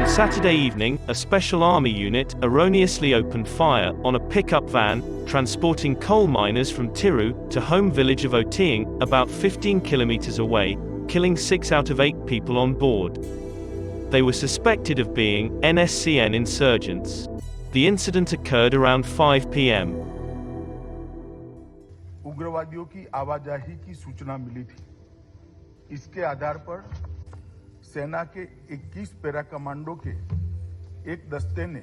On Saturday evening, a special army unit erroneously opened fire on a pickup van transporting coal miners from Tiru to home village of Oting, about 15 kilometres away, killing 6 out of 8 people on board. They were suspected of being NSCN insurgents. The incident occurred around 5 p.m. उग्रवादियों की आवाजाही की सूचना मिली थी। इसके आधार पर सेना के 21 पैरा कमांडो के एक दस्ते ने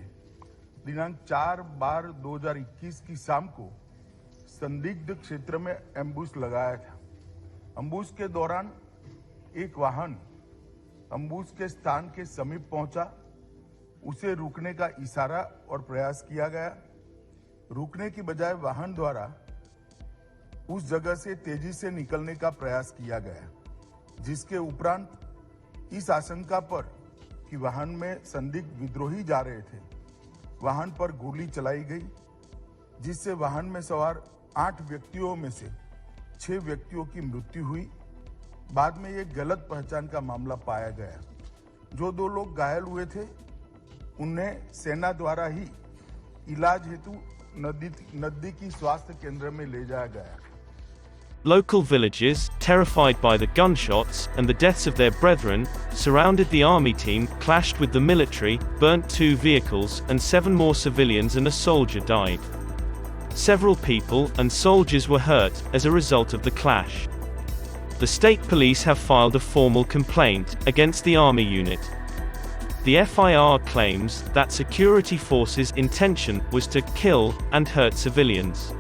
दिनांक 4/12/2021 की शाम को संदिग्ध क्षेत्र में एम्बुश लगाया था। एम्बुश के दौरान एक वाहन एम्बुश के स्थान के समीप पहुंचा। उसे रुकने का इशारा और प्रयास किया गया। रुकने की बजाय वाहन द्वारा उस जगह से तेजी से निकलने का प्रयास किया गया, जिसके उपरांत इस आशंका पर कि वाहन में संदिग्ध विद्रोही जा रहे थे, वाहन पर गोली चलाई गई, जिससे वाहन में सवार 8 व्यक्तियों में से 6 व्यक्तियों की मृत्यु हुई। बाद में ये गलत पहचान का मामला पाया गया। जो 2 लोग घायल हुए थे, उन्हें सेना द्वारा ही इलाज हेतु नजदीकी स्वास्थ्य केंद्र में ले जाया गया। Local villagers, terrified by the gunshots and the deaths of their brethren, surrounded the army team, clashed with the military, burnt 2 vehicles, and 7 more civilians and a soldier died. Several people and soldiers were hurt as a result of the clash. The state police have filed a formal complaint against the army unit. The FIR claims that security forces' intention was to kill and hurt civilians.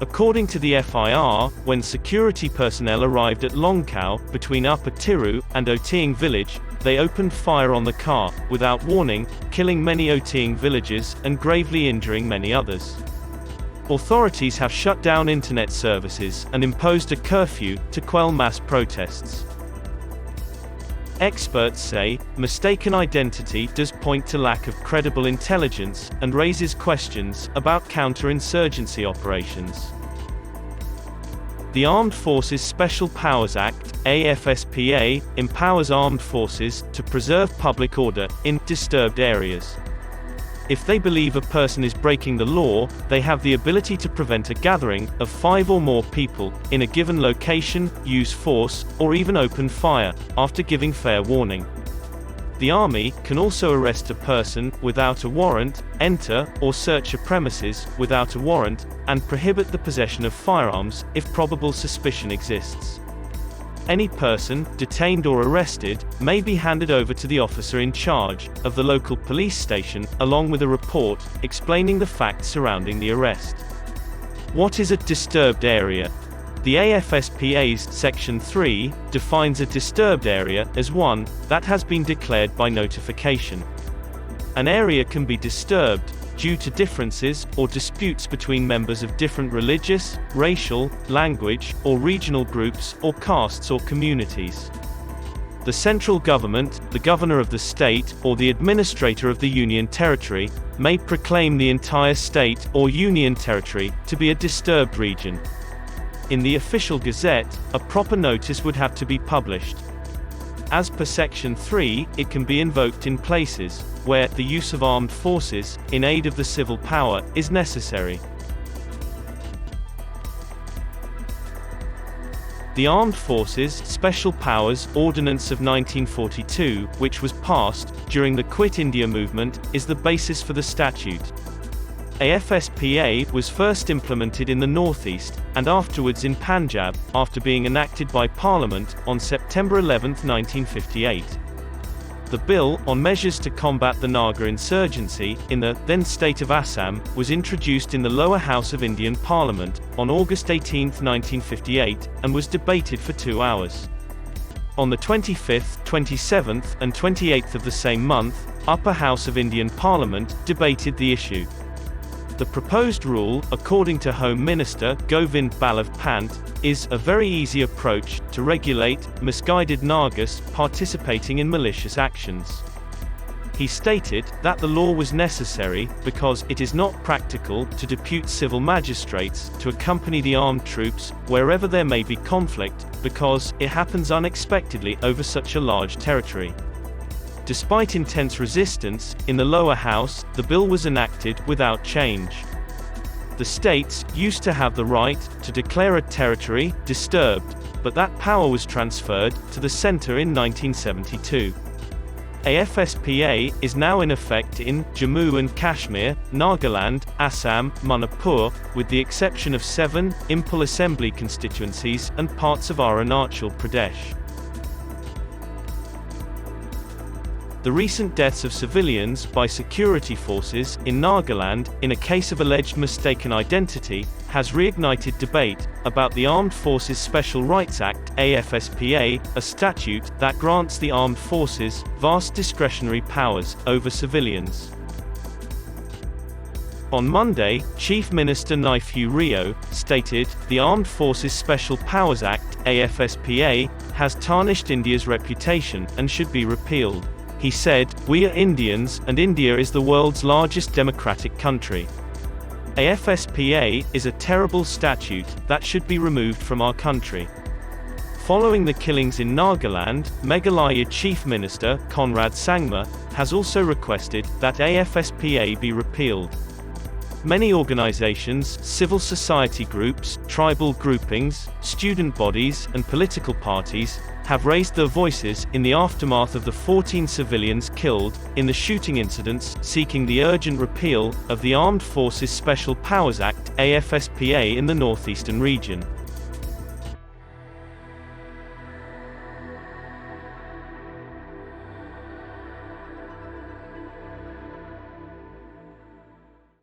According to the FIR, when security personnel arrived at Longkau, between Upper Tiru and Oting village, they opened fire on the car, without warning, killing many Oting villagers and gravely injuring many others. Authorities have shut down internet services and imposed a curfew to quell mass protests. Experts say, mistaken identity does point to lack of credible intelligence, and raises questions about counterinsurgency operations. The Armed Forces Special Powers Act, AFSPA, empowers armed forces to preserve public order in disturbed areas. If they believe a person is breaking the law, they have the ability to prevent a gathering of 5 or more people in a given location, use force, or even open fire, after giving fair warning. The army can also arrest a person without a warrant, enter or search a premises without a warrant, and prohibit the possession of firearms if probable suspicion exists. Any person, detained or arrested, may be handed over to the officer in charge of the local police station, along with a report explaining the facts surrounding the arrest. What is a disturbed area? The AFSPA's Section 3 defines a disturbed area as one that has been declared by notification. An area can be disturbed due to differences or disputes between members of different religious, racial, language, or regional groups, or castes or communities. The central government, the governor of the state, or the administrator of the union territory, may proclaim the entire state or union territory to be a disturbed region. In the official gazette, a proper notice would have to be published. As per Section 3, it can be invoked in places where the use of armed forces in aid of the civil power is necessary. The Armed Forces Special Powers Ordinance of 1942, which was passed during the Quit India movement, is the basis for the statute. AFSPA was first implemented in the northeast, and afterwards in Punjab, after being enacted by Parliament on September 11, 1958. The bill on measures to combat the Naga insurgency in the then state of Assam was introduced in the lower house of Indian Parliament on August 18, 1958, and was debated for 2 hours. On the 25th, 27th, and 28th of the same month, Upper House of Indian Parliament debated the issue. The proposed rule, according to Home Minister Govind Ballabh Pant, is a very easy approach to regulate misguided Nagas participating in malicious actions. He stated that the law was necessary because it is not practical to depute civil magistrates to accompany the armed troops wherever there may be conflict, because it happens unexpectedly over such a large territory. Despite intense resistance, in the lower house, the bill was enacted without change. The states used to have the right to declare a territory disturbed, but that power was transferred to the center in 1972. AFSPA is now in effect in Jammu and Kashmir, Nagaland, Assam, Manipur, with the exception of 7 Impul Assembly constituencies and parts of Arunachal Pradesh. The recent deaths of civilians by security forces in Nagaland, in a case of alleged mistaken identity, has reignited debate about the Armed Forces Special Rights Act (AFSPA), a statute that grants the armed forces vast discretionary powers over civilians. On Monday, Chief Minister Naifu Rio stated, "The Armed Forces Special Powers Act (AFSPA) has tarnished India's reputation and should be repealed." He said, "We are Indians, and India is the world's largest democratic country. AFSPA is a terrible statute that should be removed from our country." Following the killings in Nagaland, Meghalaya Chief Minister Conrad Sangma has also requested that AFSPA be repealed. Many organizations, civil society groups, tribal groupings, student bodies, and political parties have raised their voices in the aftermath of the 14 civilians killed in the shooting incidents, seeking the urgent repeal of the Armed Forces Special Powers Act (AFSPA) in the northeastern region.